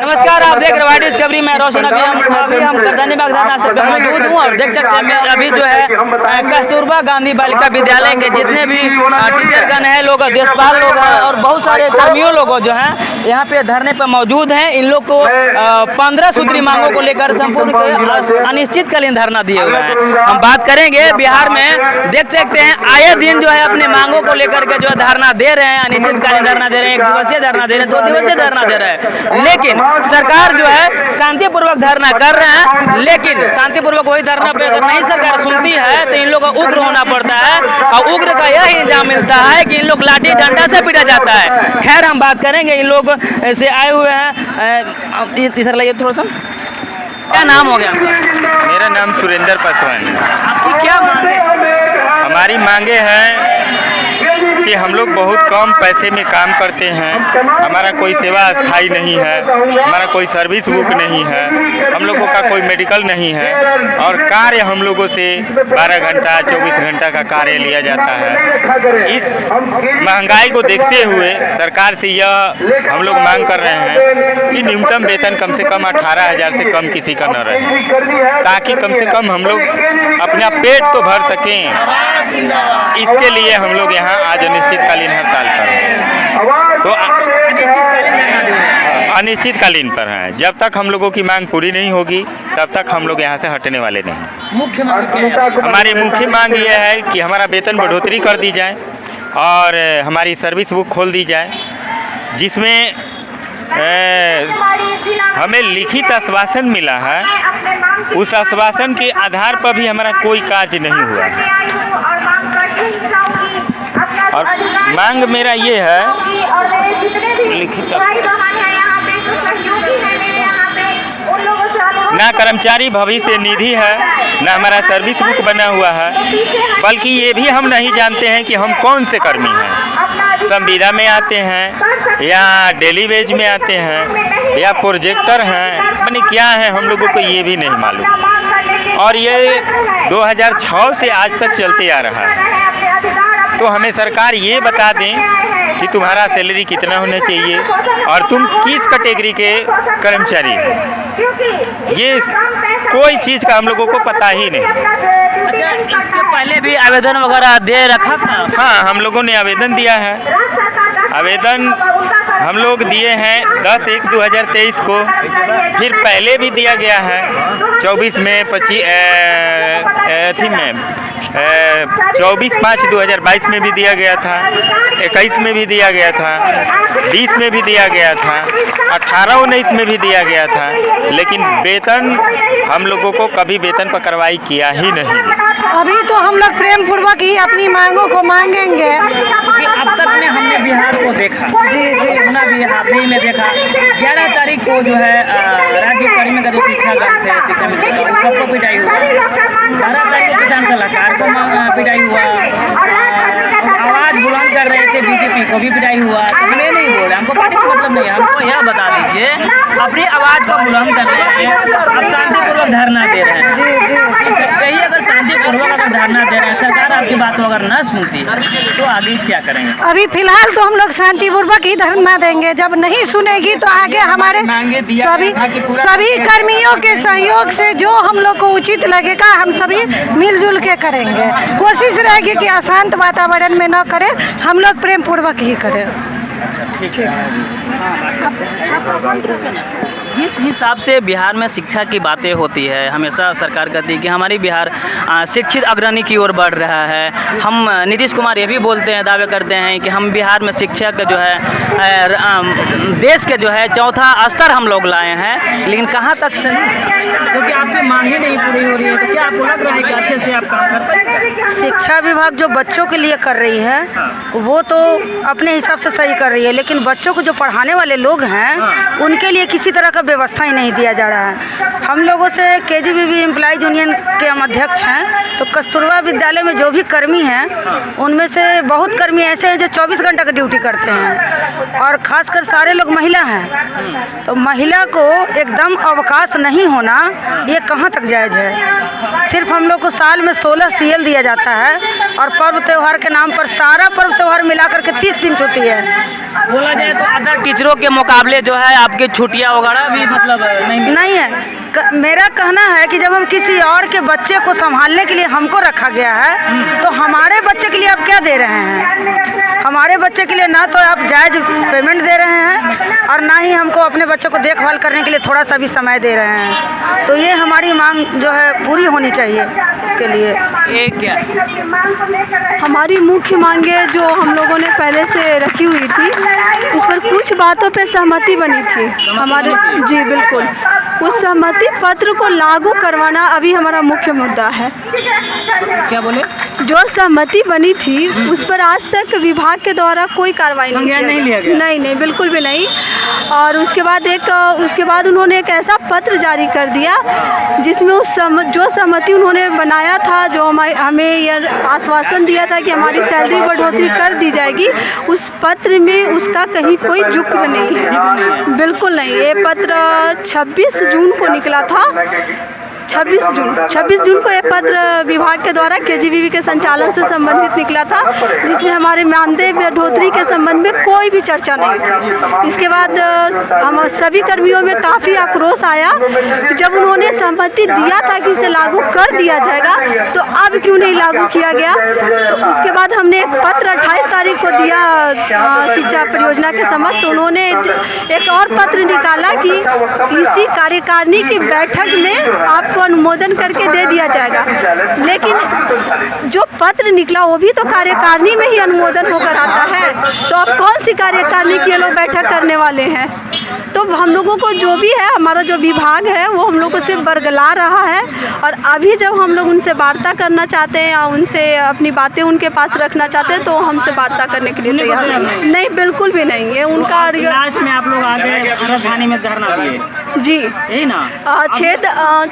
नमस्कार, आप देख रहे हैं डिस्कवरी में रोशन। अभी हम करदानी बाग थाना पे मौजूद हूँ और देख सकते हैं अभी जो है कस्तूरबा गांधी बालिका विद्यालय के जितने भी टीचरगण हैं, लोग देशपाल लोग हैं और बहुत सारे कर्मियों लोग जो हैं यहाँ पे धरने पर मौजूद हैं। इन लोग को 15 सूत्री मांगों को लेकर संपूर्ण अनिश्चितकालीन धरना दिए हुए हैं। हम बात करेंगे बिहार में देख सकते हैं आए दिन जो है अपने मांगों को लेकर के जो है धरना दे रहे हैं, अनिश्चितकालीन धरना दे रहे हैं, 1 दिवसीय धरना दे रहे हैं, 2 दिवसीय धरना दे रहे हैं। लेकिन सरकार जो है शांतिपूर्वक धरना कर रहे हैं, लेकिन शांतिपूर्वक वही धरना पे अगर नहीं सरकार सुनती है तो इन लोग को उग्र होना पड़ता है और उग्र का यह इंजाम मिलता है कि इन लोग लाठी डंडा से पीटा जाता है। खैर हम बात करेंगे इन लोग से आए हुए हैं, इधर लाइए थोड़ा सा। क्या नाम हो गया? मेरा नाम सुरेंद्र पासवान है। आपकी क्या मांगे? हमारी मांगे हैं कि हम लोग बहुत कम पैसे में काम करते हैं, हमारा कोई सेवा स्थायी नहीं है, हमारा कोई सर्विस बुक नहीं है, हम लोगों का कोई मेडिकल नहीं है और कार्य हम लोगों से 12 घंटा 24 घंटा का कार्य लिया जाता है। इस महंगाई को देखते हुए सरकार से यह हम लोग मांग कर रहे हैं कि न्यूनतम वेतन कम से कम 18,000 से कम किसी का न रहे, ताकि कम से कम हम लोग अपना पेट तो भर सकें। इसके लिए हम लोग यहाँ आज अनिश्चितकालीन हड़ताल पर हैं। तो अनिश्चितकालीन पर हैं, जब तक हम लोगों की मांग पूरी नहीं होगी तब तक हम लोग यहाँ से हटने वाले नहीं। मुख्य मांग हमारी मुख्य मांग यह है कि हमारा वेतन बढ़ोतरी कर दी जाए और हमारी सर्विस बुक खोल दी जाए, जिसमें हमें लिखित आश्वासन मिला है, उस आश्वासन के आधार पर भी हमारा कोई कार्य नहीं हुआ है। और मांग मेरा ये है, लिखित ना कर्मचारी भविष्य निधि है, ना हमारा सर्विस बुक बना हुआ है, बल्कि ये भी हम नहीं जानते हैं कि हम कौन से कर्मी हैं, संविदा में आते हैं या डेली वेज में आते हैं या प्रोजेक्टर हैं, माने क्या है हम लोगों को ये भी नहीं मालूम। और ये 2006 से आज तक चलते आ रहा है। तो हमें सरकार ये बता दें कि तुम्हारा सैलरी कितना होना चाहिए और तुम किस कैटेगरी के कर्मचारी हो। ये कोई चीज़ का हम लोगों को पता ही नहीं। अच्छा, इसके पहले भी आवेदन वगैरह दे रखा था? हाँ, हम लोगों ने आवेदन दिया है। आवेदन हम लोग दिए हैं 10/1/2023 को, फिर पहले भी दिया गया है 24 में 24/5/2022 में भी दिया गया था, 21 में भी दिया गया था, 20 में भी दिया गया था, 18-19 में भी दिया गया था, लेकिन वेतन हम लोगों को कभी वेतन पर कार्रवाई किया ही नहीं। अभी तो हम लोग प्रेम पूर्वक ही अपनी मांगों को मांगेंगे। अब तक में हमने बिहार को देखा, जी अपना बिहार में देखा। 11 तारीख को जो है राज्य कर्मी का जो शिक्षागण थे, शिक्षा मंत्री का, उन सबको पिटाई हुआ। 12 तारीख को किसान सलाहकार को पिटाई हुआ, आवाज़ बुलंद कर रहे थे बीजेपी को भी पिटाई हुआ। तो हमें नहीं बोले, हमको पार्टी से मतलब नहीं है, हमको यह बता दीजिए अपनी आवाज़ को बुलंद कर रहे हैं, अब शांतिपूर्वक धरना दे रहे हैं। कहीं अगर शांतिपूर्वक अगर धरना दे रहे हैं, सरकार आपकी बात को अगर न सुनती तो आगे क्या करेंगे? अभी फिलहाल तो हम लोग शांतिपूर्वक ही धरना देंगे, जब नहीं सुनेगी तो आगे हमारे सभी कर्मियों के सहयोग से जो हम लोग को उचित लगेगा हम सभी मिलजुल के करेंगे। कोशिश रहेगी कि अशांत वातावरण में न करें, हम लोग प्रेम पूर्वक ही करें। ठीक है। जिस हिसाब से बिहार में शिक्षा की बातें होती है, हमेशा सरकार कहती है कि हमारी बिहार शिक्षित अग्रणी की ओर बढ़ रहा है। हम नीतीश कुमार ये भी बोलते हैं, दावे करते हैं कि हम बिहार में शिक्षा का जो है देश के जो है 4था स्तर हम लोग लाए हैं, लेकिन कहाँ तक सही? क्योंकि आपकी मांग ही नहीं पूरी हो रही है, तो क्या आपको लग रहा है कि अच्छे से आप काम कर पाएंगे? शिक्षा विभाग जो बच्चों के लिए कर रही है वो तो अपने हिसाब से सही कर रही है, लेकिन बच्चों को जो पढ़ाने वाले लोग हैं उनके लिए किसी तरह का व्यवस्था ही नहीं दिया जा रहा है। हम लोगों से KGBB एम्प्लॉइज यूनियन के हम अध्यक्ष हैं, तो कस्तूरबा विद्यालय में जो भी कर्मी हैं उनमें से बहुत कर्मी ऐसे हैं जो 24 घंटा का ड्यूटी करते हैं और ख़ासकर सारे लोग महिला हैं। तो महिला को एकदम अवकाश नहीं होना ये कहाँ तक जायज़ है? सिर्फ हम लोग को साल में 16 CL दिया जाता है और पर्व त्यौहार के नाम पर सारा पर्व त्यौहार मिलाकर के 30 दिन छुट्टी है। बोला जाए तो अदर टीचर टीचरों के मुकाबले जो है आपकी छुट्टियाँ वगैरह भी मतलब नहीं है। मेरा कहना है कि जब हम किसी और के बच्चे को संभालने के लिए हमको रखा गया है तो हमारे बच्चे के लिए आप क्या दे रहे हैं? हमारे बच्चे के लिए ना तो आप जायज़ पेमेंट दे रहे हैं और ना ही हमको अपने बच्चों को देखभाल करने के लिए थोड़ा सा भी समय दे रहे हैं। तो ये हमारी मांग जो है पूरी होनी चाहिए इसके लिए। एक क्या हमारी मुख्य मांगे जो हम लोगों ने पहले से रखी हुई थी उस पर कुछ बातों पे सहमति बनी थी हमारे। जी बिल्कुल, उस सहमति पत्र को लागू करवाना अभी हमारा मुख्य मुद्दा है। क्या बोले? जो सहमति बनी थी उस पर आज तक विभाग के द्वारा कोई कार्रवाई नहीं लिया गया। नहीं बिल्कुल भी नहीं। और उसके बाद उन्होंने एक ऐसा पत्र जारी कर दिया जिसमें जो सहमति उन्होंने बनाया था, जो हमें यह आश्वासन दिया था कि हमारी सैलरी बढ़ोतरी कर दी जाएगी, उस पत्र में उसका कहीं कोई जिक्र नहीं है, बिल्कुल नहीं। ये पत्र 26 जून को निकला था। 26 जून को यह पत्र विभाग के द्वारा केजीबीवी के संचालन से संबंधित निकला था, जिसमें हमारे मानदेय बढ़ोतरी के संबंध में कोई भी चर्चा नहीं थी। इसके बाद हम सभी कर्मियों में काफ़ी आक्रोश आया कि जब उन्होंने सहमति दिया था कि इसे लागू कर दिया जाएगा तो अब क्यों नहीं लागू किया गया। तो उसके बाद हमने एक पत्र 28 तारीख को दिया शिक्षा परियोजना के समक्ष। तो उन्होंने एक और पत्र निकाला कि इसी कार्यकारिणी की बैठक में आपको अनुमोदन करके दे दिया जाएगा, लेकिन जो पत्र निकला वो भी तो कार्यकारिणी में ही अनुमोदन होकर आता है। तो अब कौन सी कार्यकारिणी की ये लोग बैठक करने वाले हैं? तो हम लोगों को जो भी है, हमारा जो विभाग है वो हम लोगों से बरगला रहा है। और अभी जब हम लोग उनसे वार्ता करना चाहते हैं या उनसे अपनी बातें उनके पास रखना चाहते हैं तो हमसे वार्ता करने के लिए तैयार नहीं, बिल्कुल भी नहीं है उनका। आज में आप लोग आगे राजधानी में धरना दिए? जी यही ना।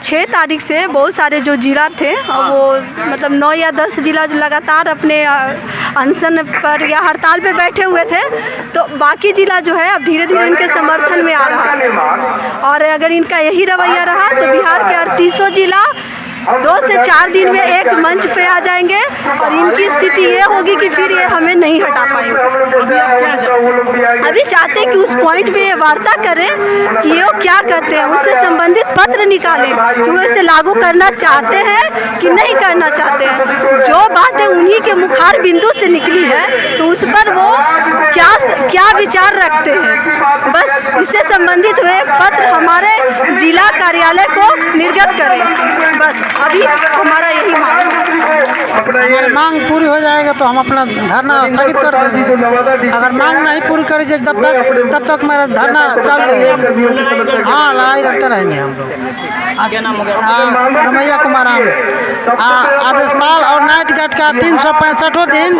6 तारीख से बहुत सारे जो जिला थे वो मतलब 9 या 10 जिला लगातार अपने अनशन पर या हड़ताल पे बैठे हुए थे। तो बाकी जिला जो है अब धीरे धीरे इनके समर्थन में आ रहा है। और अगर इनका यही रवैया रहा तो बिहार के 38 जिला 2 से 4 दिन में एक मंच पे आ जाएंगे और इनकी स्थिति ये होगी कि फिर ये हमें नहीं हटा पाएंगे। अभी चाहते हैं कि उस पॉइंट पे ये वार्ता करें कि ये क्या करते हैं, उससे संबंधित पत्र निकालें कि वो इसे लागू करना चाहते हैं कि नहीं करना चाहते हैं। जो बातें उन्हीं के मुखार बिंदु से निकली है तो उस पर वो क्या विचार रखते हैं, बस इससे संबंधित हुए पत्र हमारे जिला कार्यालय को निर्गत करें। बस अभी हमारा यही मांग है। हमारी मांग पूरी हो जाएगा तो हम अपना धरना स्थगित कर देंगे। अगर मांग नहीं पूरी करी जाए तब तक मेरा धरना चालू रहेगा। हाँ, लड़ाई लड़ते रहेंगे हम लोग। रमैया कुमार आदेशपाल और नाइट गार्ड का 365 दिन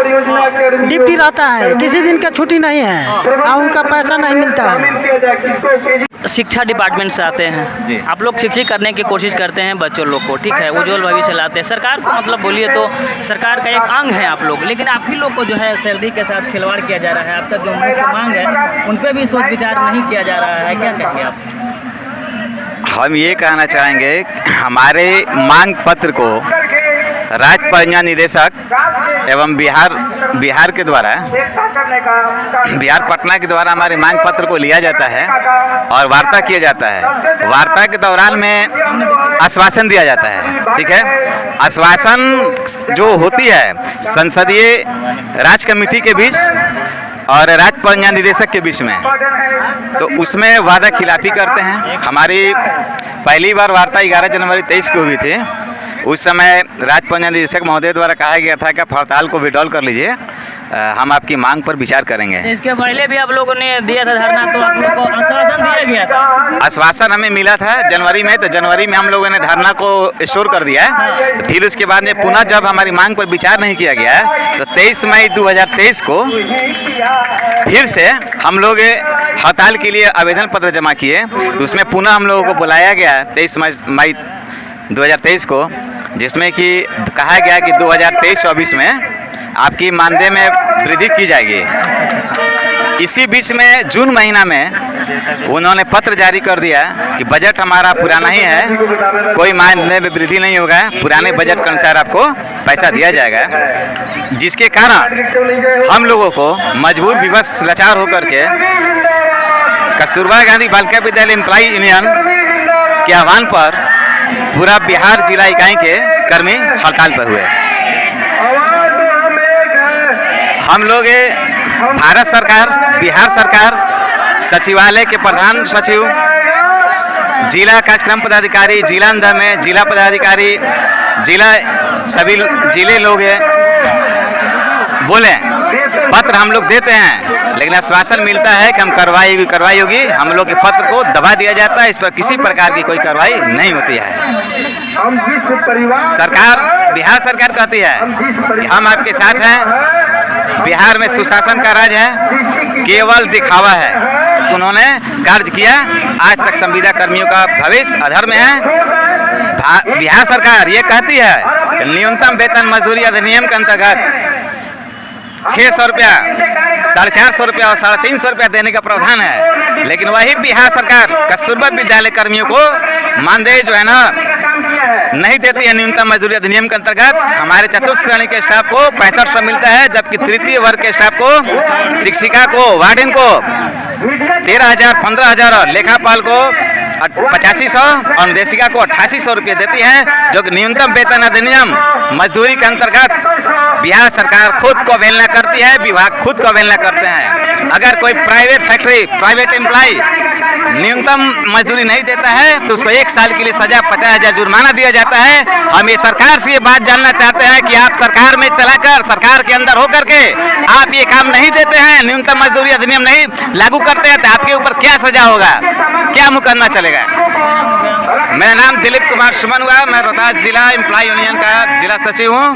ड्यूटी रहता है, किसी दिन का छुट्टी नहीं है और उनका पैसा नहीं मिलता है। शिक्षा डिपार्टमेंट से आते हैं आप लोग, शिक्षित करने की कोशिश करते हैं बच्चों लोग को, ठीक है, उज्जवल भविष्य लाते हैं। सरकार को मतलब बोलिए तो सरकार का एक अंग है आप लोग, लेकिन आप ही लोग को जो है सैलरी के साथ खिलवाड़ किया जा रहा है। अब तक जो मुख्य मांग है उन पर भी सोच विचार नहीं किया जा रहा है, क्या कहेंगे आप? हम ये कहना चाहेंगे हमारे मांग पत्र को राज्य परियोजना निदेशक एवं बिहार के द्वारा बिहार पटना के द्वारा हमारे मांग पत्र को लिया जाता है और वार्ता किया जाता है। वार्ता के दौरान में आश्वासन दिया जाता है, ठीक है। आश्वासन जो होती है संसदीय राज्य कमेटी के बीच और राज्य परियोजना निदेशक के बीच में, तो उसमें वादा खिलाफी करते हैं। हमारी पहली बार वार्ता 11 जनवरी 23 को हुई थी। उस समय राज्य परियोजना निदेशक महोदय द्वारा कहा गया था कि आप हड़ताल को विड्रॉल कर लीजिए, हम आपकी मांग पर विचार करेंगे। इसके पहले भी आप लोगों ने दिया था धरना, तो आप लोगों को आश्वासन दिया गया था? आश्वासन हमें मिला था जनवरी में, तो जनवरी में हम लोगों ने धरना को स्टोर कर दिया है। तो फिर उसके बाद में पुनः जब हमारी मांग पर विचार नहीं किया गया है तो 23 मई 2023 को फिर से हम लोग हड़ताल के लिए आवेदन पत्र जमा किए। तो उसमें पुनः हम लोगों को बुलाया गया 23 मई 2023 को, जिसमें कि कहा गया कि 2023-24 में आपकी मानदेय में वृद्धि की जाएगी। इसी बीच में जून महीना में उन्होंने पत्र जारी कर दिया कि बजट हमारा पुराना ही है, कोई मानदेय में वृद्धि नहीं होगा, पुराने बजट के अनुसार आपको पैसा दिया जाएगा। जिसके कारण हम लोगों को मजबूर विवश लाचार होकर के कस्तूरबा गांधी बालिका विद्यालय एम्प्लॉय यूनियन के आह्वान पर पूरा बिहार जिला इकाई के कर्मी हड़ताल पर हुए। हम लोग भारत सरकार, बिहार सरकार, सचिवालय के प्रधान सचिव, जिला कार्यक्रम पदाधिकारी, जिला अंदर में जिला पदाधिकारी, जिला सभी जिले लोग बोले पत्र हम लोग देते हैं, लेकिन आश्वासन मिलता है कि हम कार्रवाई होगी। हम लोग के पत्र को दबा दिया जाता है, इस पर किसी प्रकार की कोई कार्रवाई नहीं होती है। सरकार, बिहार सरकार कहती है कि हम आपके साथ हैं, बिहार में सुशासन का राज है, केवल दिखावा है। उन्होंने कार्य किया, आज तक संविदा कर्मियों का भविष्य अधर में है। बिहार सरकार ये कहती है कि न्यूनतम वेतन मजदूरी अधिनियम के अंतर्गत 600 रुपया, 450 रुपया और 350 रुपया देने का प्रावधान है, लेकिन वही बिहार सरकार कस्तूरबा विद्यालय कर्मियों को मानदेय जो है ना नहीं देती है। न्यूनतम मजदूरी अधिनियम के अंतर्गत हमारे चतुर्थ श्रेणी के स्टाफ को 6500 मिलता है, जबकि तृतीय वर्ग के स्टाफ को, शिक्षिका को, वार्डन को 13,000, 15,000, लेखापाल को 8500 और निर्देशिका को 8800 रुपये देती है, जो कि न्यूनतम वेतन अधिनियम मजदूरी के अंतर्गत बिहार सरकार खुद को अवहेलना करती है, विभाग खुद को अवहेलना करते हैं। अगर कोई प्राइवेट फैक्ट्री, प्राइवेट एम्प्लॉय न्यूनतम मजदूरी नहीं देता है तो उसको 1 साल के लिए सजा, 50,000 जुर्माना दिया जाता है। हम ये सरकार से ये बात जानना चाहते हैं कि आप सरकार में चलाकर, सरकार के अंदर होकर के आप ये काम नहीं देते हैं, न्यूनतम मजदूरी अधिनियम नहीं लागू करते हैं, तो आपके ऊपर क्या सजा होगा, क्या मुकदमा चलेगा। मेरा नाम दिलीप कुमार सुमन हुआ, मैं रोहतास जिला एम्प्लॉय यूनियन का जिला सचिव हूँ।